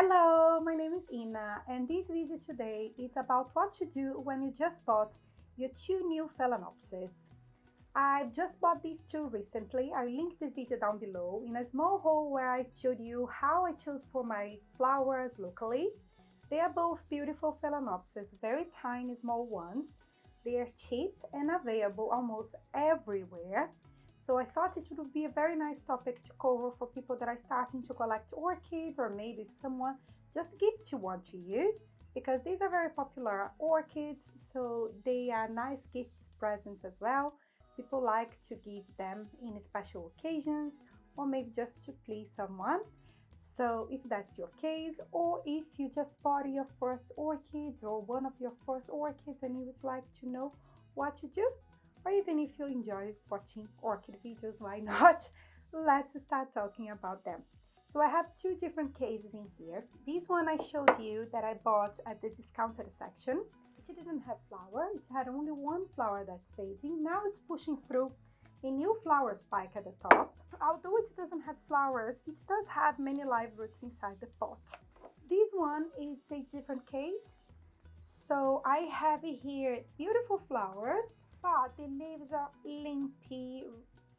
Hello, my name is Ina, and this video today is about what to do when you just bought your two new Phalaenopsis. I've just bought these two recently. I linked this video down below in a small haul where I showed you how I chose for my flowers locally. They are both beautiful Phalaenopsis, very tiny small ones. They are cheap and available almost everywhere. So I thought it would be a very nice topic to cover for people that are starting to collect orchids, or maybe if someone just gift one to you, because these are very popular orchids, so they are nice gifts presents as well. People like to give them in special occasions or maybe just to please someone. So if that's your case, or if you just bought your first orchids or one of your first orchids and you would like to know what to do, or even if you enjoy watching orchid videos, why not? Let's start talking about them. So I have two different cases in here. This one I showed you that I bought at the discounted section. It didn't have flower, it had only one flower that's fading. Now it's pushing through a new flower spike at the top. Although it doesn't have flowers, it does have many live roots inside the pot. This one is a different case. So I have here beautiful flowers, but the leaves are lumpy,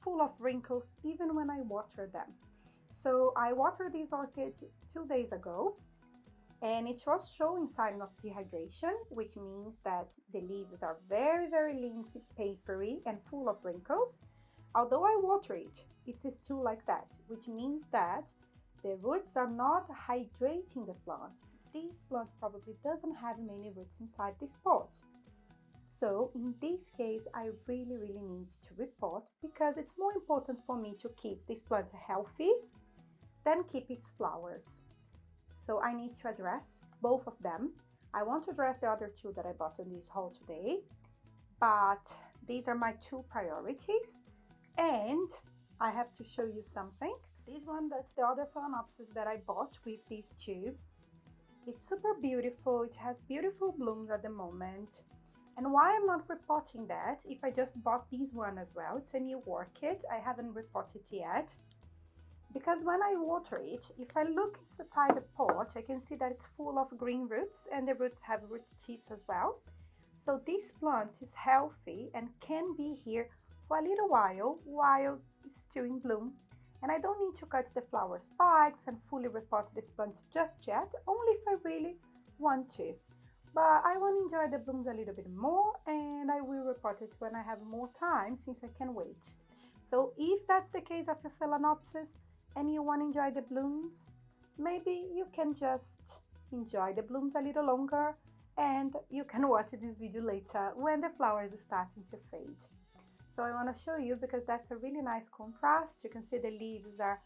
full of wrinkles even when I water them. So I watered these orchids 2 days ago, and it was showing signs of dehydration, which means that the leaves are very lumpy, papery, and full of wrinkles. Although I water it, it is still like that, which means that the roots are not hydrating the plant. This plant probably doesn't have many roots inside this pot. So in this case, I really need to repot, because it's more important for me to keep this plant healthy than keep its flowers. So I need to address both of them. I want to address the other two that I bought in this haul today, but these are my two priorities. And I have to show you something. This one, that's the other Phalaenopsis that I bought with these two. It's super beautiful. It has beautiful blooms at the moment. And why I'm not repotting that, if I just bought this one as well, it's a new orchid, I haven't repotted yet. Because when I water it, if I look inside the pot, I can see that it's full of green roots, and the roots have root tips as well. So this plant is healthy and can be here for a little while it's still in bloom. And I don't need to cut the flower spikes and fully repot this plant just yet, only if I really want to. But I want to enjoy the blooms a little bit more, and I will repot it when I have more time, since I can wait. So if that's the case of your Phalaenopsis and you want to enjoy the blooms, maybe you can just enjoy the blooms a little longer, and you can watch this video later when the flowers are starting to fade. So I want to show you, because that's a really nice contrast. You can see the leaves are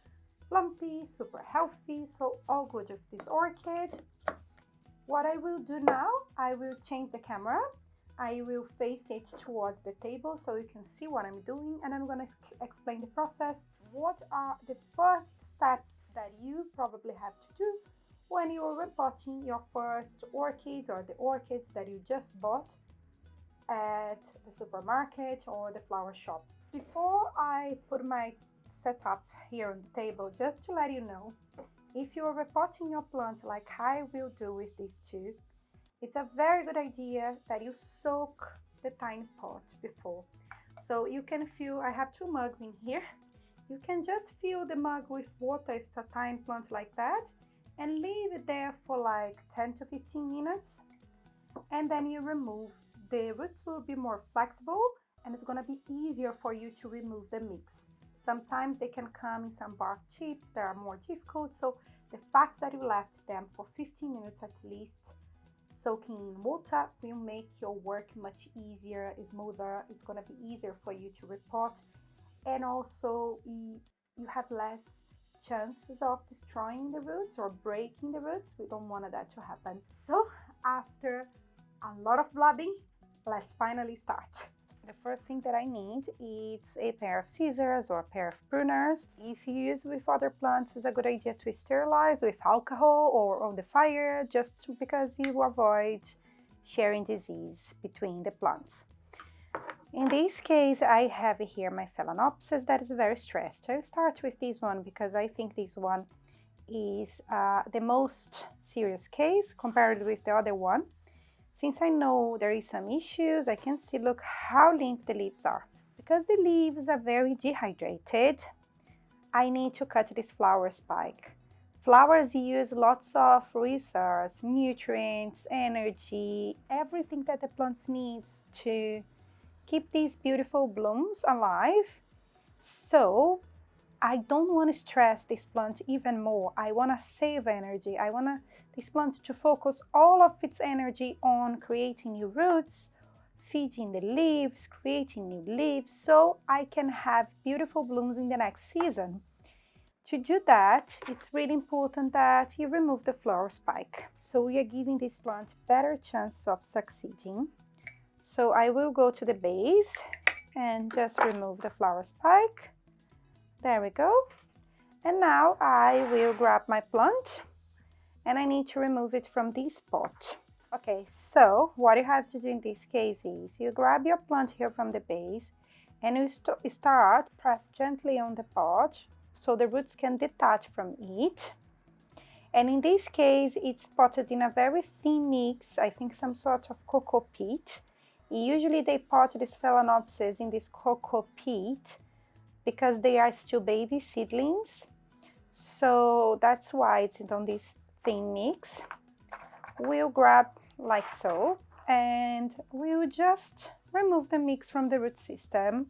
lumpy, super healthy, so all good with this orchid. What I will do now, I will change the camera. I will face it towards the table so you can see what I'm doing, and I'm going to explain the process. What are the first steps that you probably have to do when you are repotting your first orchids, or the orchids that you just bought at the supermarket or the flower shop? Before I put my setup here on the table, just to let you know, if you are repotting your plant like I will do with these two, it's a very good idea that you soak the tiny pot before. So you can fill, I have 2 mugs in here. You can just fill the mug with water if it's a tiny plant like that, and leave it there for like 10 to 15 minutes. And then you remove. The roots will be more flexible, and it's going to be easier for you to remove the mix. Sometimes they can come in some bark chips that are more difficult, so the fact that you left them for 15 minutes at least soaking in water will make your work much easier, smoother. It's going to be easier for you to repot, and also you have less chances of destroying the roots or breaking the roots. We don't want that to happen. So after a lot of blabbing, let's finally start. The first thing that I need is a pair of scissors or a pair of pruners. If you use with other plants, it's a good idea to sterilize with alcohol or on the fire, just because you avoid sharing disease between the plants. In this case, I have here my Phalaenopsis that is very stressed. I'll start with this one because I think this one is the most serious case compared with the other one. Since I know there is some issues, I can see, look how limp the leaves are. Because the leaves are very dehydrated, I need to cut this flower spike. Flowers use lots of resources, nutrients, energy, everything that the plant needs to keep these beautiful blooms alive. So I don't want to stress this plant even more. I want to save energy. I want this plant to focus all of its energy on creating new roots, feeding the leaves, creating new leaves, so I can have beautiful blooms in the next season. To do that, it's really important that you remove the flower spike. So we are giving this plant better chance of succeeding. So I will go to the base and just remove the flower spike. There we go. And now I will grab my plant and I need to remove it from this pot. Okay, so what you have to do in this case is you grab your plant here from the base and you start press gently on the pot so the roots can detach from it. And in this case, it's potted in a very thin mix, I think some sort of cocoa peat. Usually they pot this Phalaenopsis in this cocoa peat because they are still baby seedlings. So that's why it's on this thin mix. We'll grab like so, and we'll just remove the mix from the root system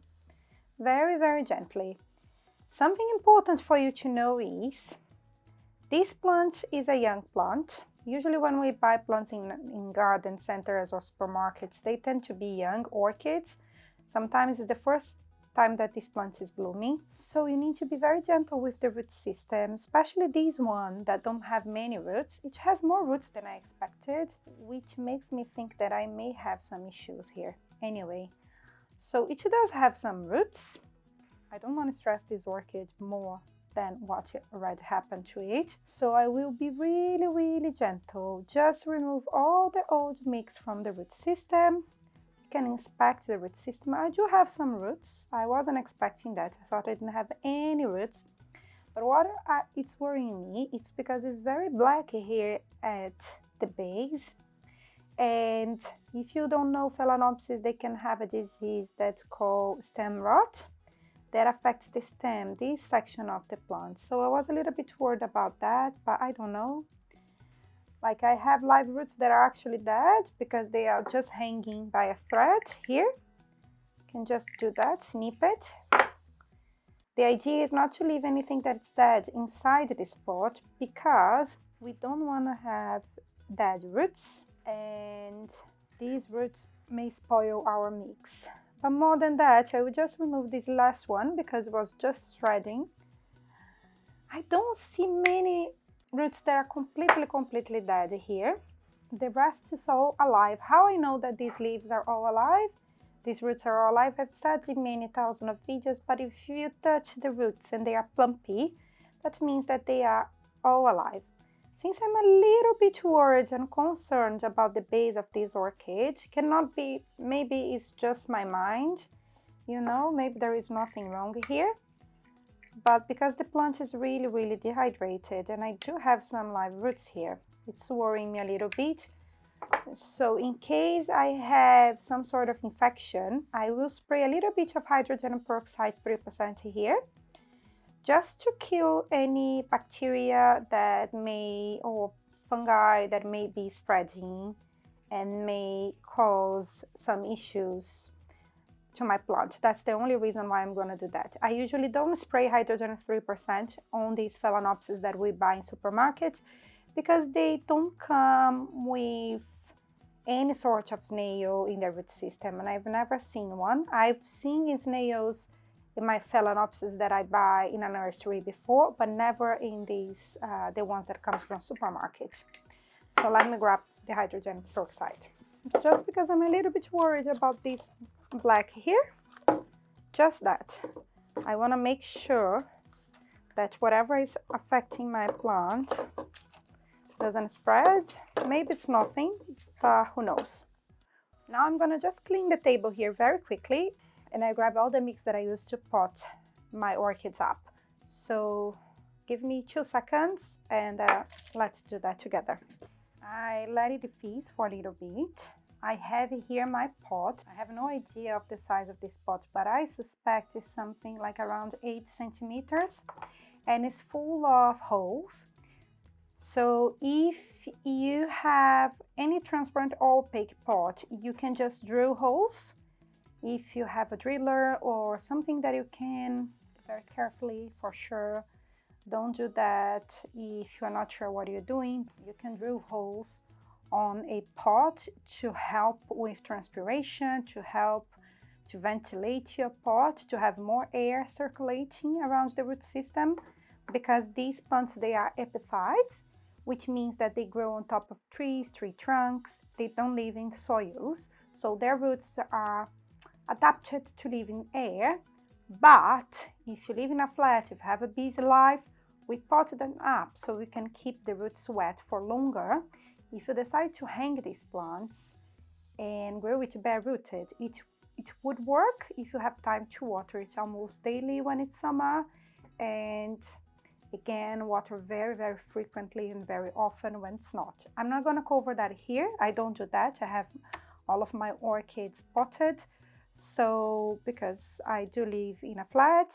very, very gently. Something important for you to know is this plant is a young plant. Usually when we buy plants in garden centers or supermarkets, they tend to be young orchids. Sometimes it's the first time that this plant is blooming. So you need to be very gentle with the root system, especially this one that don't have many roots. It has more roots than I expected, which makes me think that I may have some issues here. Anyway, so it does have some roots. I don't want to stress this orchid more than what already happened to it. So I will be really, really gentle. Just remove all the old mix from the root system. You can inspect the root system. I do have some roots. I wasn't expecting that. I thought I didn't have any roots. But what it's worrying me, it's because it's very black here at the base. And if you don't know Phalaenopsis, they can have a disease that's called stem rot that affects the stem, this section of the plant. So I was a little bit worried about that, but I don't know. Like I have live roots that are actually dead because they are just hanging by a thread here. You can just do that, snip it. The idea is not to leave anything that's dead inside this pot because we don't want to have dead roots and these roots may spoil our mix. But more than that, I will just remove this last one because it was just threading. I don't see many roots that are completely dead here. The rest is all alive. How I know that these leaves are all alive? These roots are all alive. I've said in many thousands of videos, but if you touch the roots and they are plumpy, that means that they are all alive. Since I'm a little bit worried and concerned about the base of this orchid, cannot be, maybe it's just my mind, you know, maybe there is nothing wrong here. But because the plant is really, really dehydrated and I do have some live roots here, it's worrying me a little bit. So in case I have some sort of infection, I will spray a little bit of hydrogen peroxide 3% here, just to kill any bacteria that may, or fungi that may be spreading and may cause some issues to my plant. That's the only reason why I'm going to do that. I usually don't spray hydrogen 3% on these Phalaenopsis that we buy in supermarket because they don't come with any sort of snail in the root system, and I've never seen one. I've seen snails in my Phalaenopsis that I buy in a nursery before, but never in these, the ones that comes from supermarket. So let me grab the hydrogen peroxide. It's just because I'm a little bit worried about this black here. Just that. I want to make sure that whatever is affecting my plant doesn't spread. Maybe it's nothing, but who knows. Now I'm going to just clean the table here very quickly. And I grab all the mix that I used to pot my orchids up. So give me 2 seconds and let's do that together. I let it freeze for a little bit. I have here my pot. I have no idea of the size of this pot, but I suspect it's something like around 8 centimeters, and it's full of holes. So if you have any transparent or opaque pot, you can just drill holes. If you have a driller or something that you can, very carefully for sure, don't do that if you're not sure what you're doing. You can drill holes on a pot to help with transpiration, to help to ventilate your pot, to have more air circulating around the root system, because these plants, they are epiphytes, which means that they grow on top of trees, tree trunks. They don't live in soils, so their roots are adapted to live in air. But if you live in a flat, if you have a busy life, we pot them up so we can keep the roots wet for longer. If you decide to hang these plants and grow it bare rooted, it would work if you have time to water it almost daily when it's summer, and again, water very, very frequently and very often when it's not. I'm not going to cover that here. I don't do that. I have all of my orchids potted. So because I do live in a flat,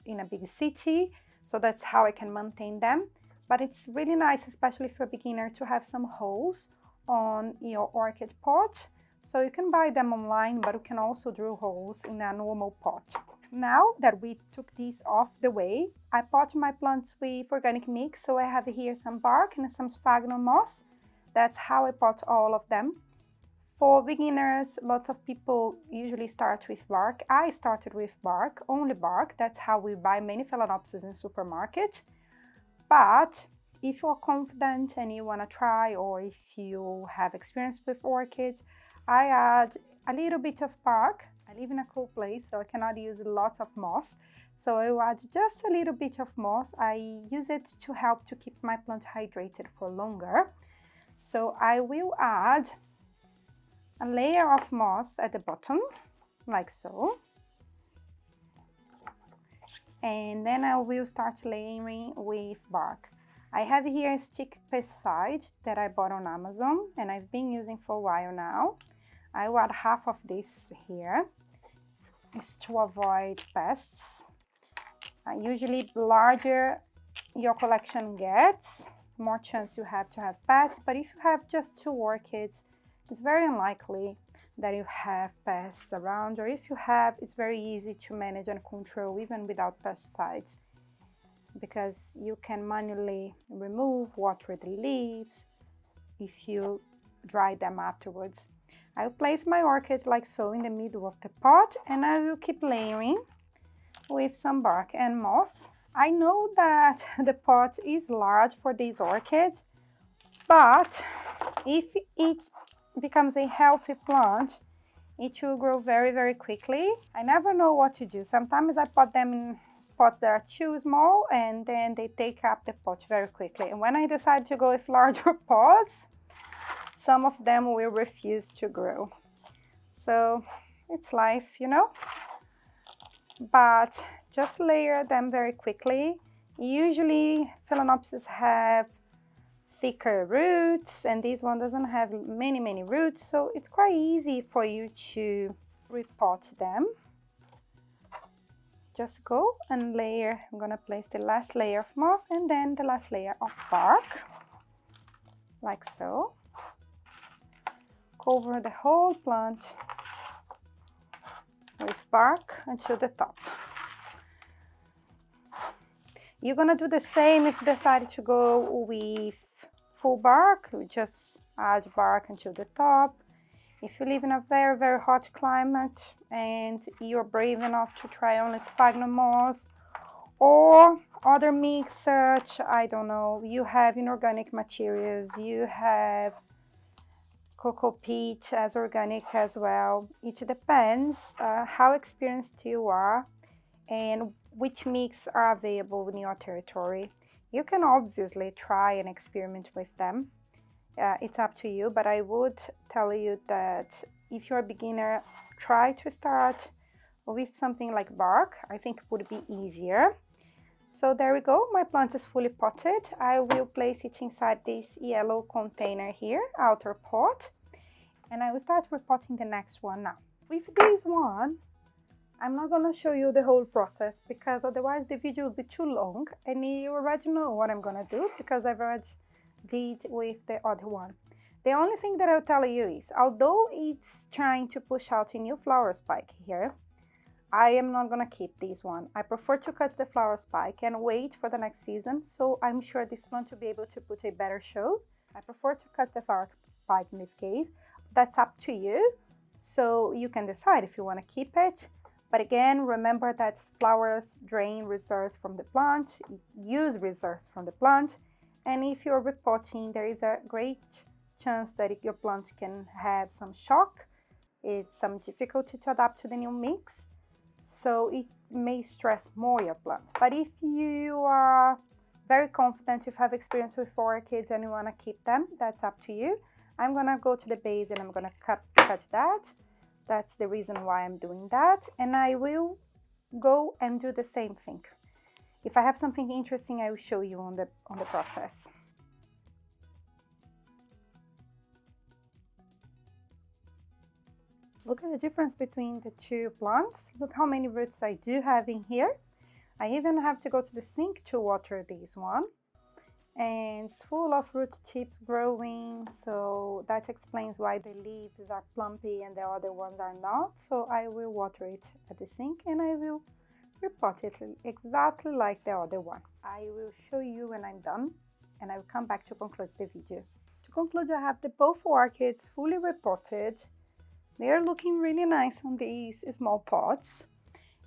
in a big city, so that's how I can maintain them. But it's really nice, especially for a beginner, to have some holes on your orchid pot. So you can buy them online, but you can also drill holes in a normal pot. Now that we took these off the way, I pot my plants with organic mix. So I have here some bark and some sphagnum moss. That's how I pot all of them. For beginners, lots of people usually start with bark. I started with bark, only bark. That's how we buy many Phalaenopsis in supermarket. But if you're confident and you want to try, or if you have experience with orchids, I add a little bit of bark. I live in a cool place, so I cannot use lots of moss. So I add just a little bit of moss. I use it to help to keep my plant hydrated for longer. So I will add a layer of moss at the bottom, like so. And then I will start layering with bark. I have here a stick pesticide that I bought on Amazon and I've been using for a while now. I will add half of this here. It's to avoid pests. Usually the larger your collection gets, the more chance you have to have pests. But if you have just 2 orchids, it's very unlikely that you have pests around, or if you have, it's very easy to manage and control even without pesticides, because you can manually remove, water the leaves if you dry them afterwards. I will place my orchid like so in the middle of the pot, and I will keep layering with some bark and moss. I know that the pot is large for this orchid, but if it becomes a healthy plant, it will grow very, very quickly. I never know what to do. Sometimes I put them in pots that are too small, and then they take up the pot very quickly. And when I decide to go with larger pots, some of them will refuse to grow. So it's life, you know. But just layer them very quickly. Usually Phalaenopsis have thicker roots, and this one doesn't have many roots, so it's quite easy for you to repot them. Just go and layer. I'm gonna place the last layer of moss and then the last layer of bark, like so. Cover the whole plant with bark until the top. You're gonna do the same if you decide to go with full bark. You just add bark until the top. If you live in a very, very hot climate and you're brave enough to try only sphagnum moss or other mix, such, I don't know, you have inorganic materials, you have cocoa peat as organic as well. It depends how experienced you are and which mix are available in your territory. You can obviously try and experiment with them. It's up to you, but I would tell you that if you're a beginner, try to start with something like bark. I think it would be easier. So there we go, my plant is fully potted. I will place it inside this yellow container here, outer pot, and I will start repotting the next one now. With this one, I'm not going to show you the whole process because otherwise the video will be too long, and you already know what I'm going to do because I've already did with the other one. The only thing that I'll tell you is, although it's trying to push out a new flower spike here, I am not going to keep this one. I prefer to cut the flower spike and wait for the next season, so I'm sure this plant will be able to put a better show. I prefer to cut the flower spike in this case. That's up to you, so you can decide if you want to keep it. But again, remember that flowers drain reserves from the plant, use reserves from the plant, and if you're repotting, there is a great chance that your plant can have some shock, it's some difficulty to adapt to the new mix. So it may stress more your plant. But if you are very confident, if you have experience with orchids and you want to keep them, that's up to you. I'm going to go to the base and I'm going to cut that. That's the reason why I'm doing that. And I will go and do the same thing. If I have something interesting, I will show you on the process. Look at the difference between the two plants. Look how many roots I do have in here. I even have to go to the sink to water this one. And it's full of root tips growing, so that explains why the leaves are plumpy and the other ones are not. So I will water it at the sink and I will repot it exactly like the other one. I will show you when I'm done and I will come back to conclude the video. To conclude, I have both orchids fully repotted. They are looking really nice on these small pots.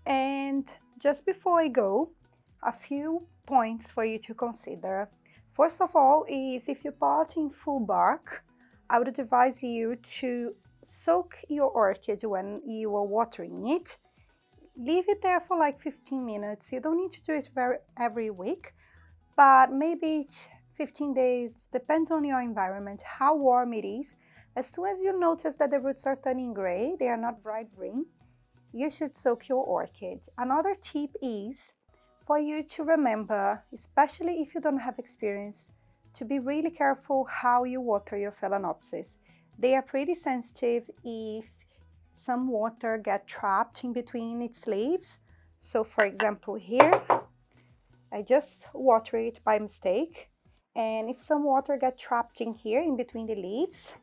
And just before I go, a few points for you to consider. First of all is if you pot in full bark, I would advise you to soak your orchid when you are watering it. Leave it there for like 15 minutes. You don't need to do it every week, but maybe each 15 days, depends on your environment, how warm it is. As soon as you notice that the roots are turning gray, they are not bright green, you should soak your orchid. Another tip is for you to remember, especially if you don't have experience, to be really careful how you water your Phalaenopsis. They are pretty sensitive if some water gets trapped in between its leaves. So for example here, I just water it by mistake, and if some water gets trapped in here in between the leaves,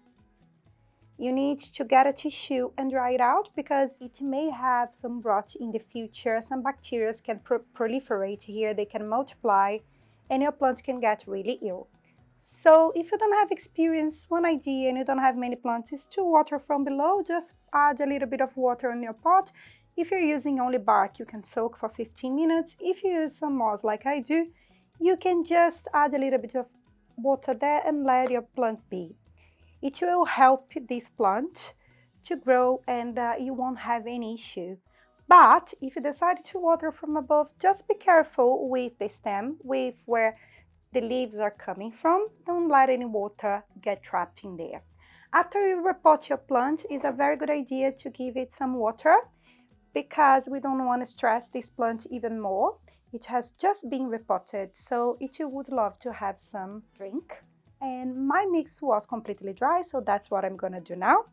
you need to get a tissue and dry it out because it may have some rot in the future. Some bacteria can proliferate here, they can multiply, and your plant can get really ill. So if you don't have experience, one idea, and you don't have many plants, is to water from below. Just add a little bit of water in your pot. If you're using only bark, you can soak for 15 minutes. If you use some moss like I do, you can just add a little bit of water there and let your plant be. It will help this plant to grow and you won't have any issue. But if you decide to water from above, just be careful with the stem, with where the leaves are coming from. Don't let any water get trapped in there. After you repot your plant, it's a very good idea to give it some water because we don't want to stress this plant even more. It has just been repotted, so it would love to have some drink. And my mix was completely dry, so that's what I'm gonna do now.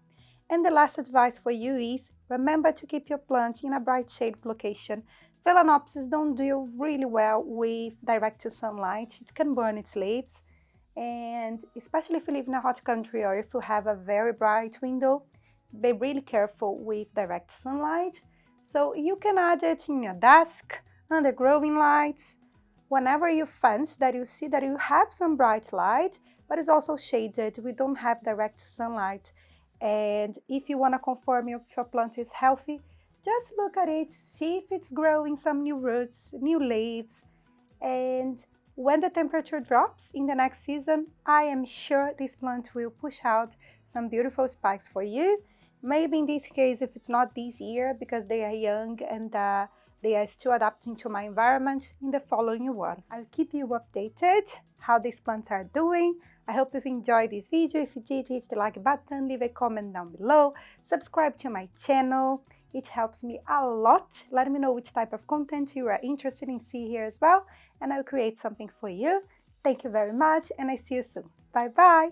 And the last advice for you is remember to keep your plant in a bright shade location. Phalaenopsis don't do really well with direct sunlight. It can burn its leaves, and especially if you live in a hot country or if you have a very bright window, be really careful with direct sunlight. So you can add it in your desk, under growing lights, whenever you fence that you see that you have some bright light, but it's also shaded. We don't have direct sunlight. And if you want to confirm if your plant is healthy, just look at it, see if it's growing some new roots, new leaves. And when the temperature drops in the next season, I am sure this plant will push out some beautiful spikes for you. Maybe in this case, if it's not this year, because they are young and they are still adapting to my environment, in the following one. I'll keep you updated how these plants are doing. I hope you've enjoyed this video. If you did, hit the like button, leave a comment down below, subscribe to my channel. It helps me a lot. Let me know which type of content you are interested in see here as well, and I'll create something for you. Thank you very much, and I see you soon. Bye bye!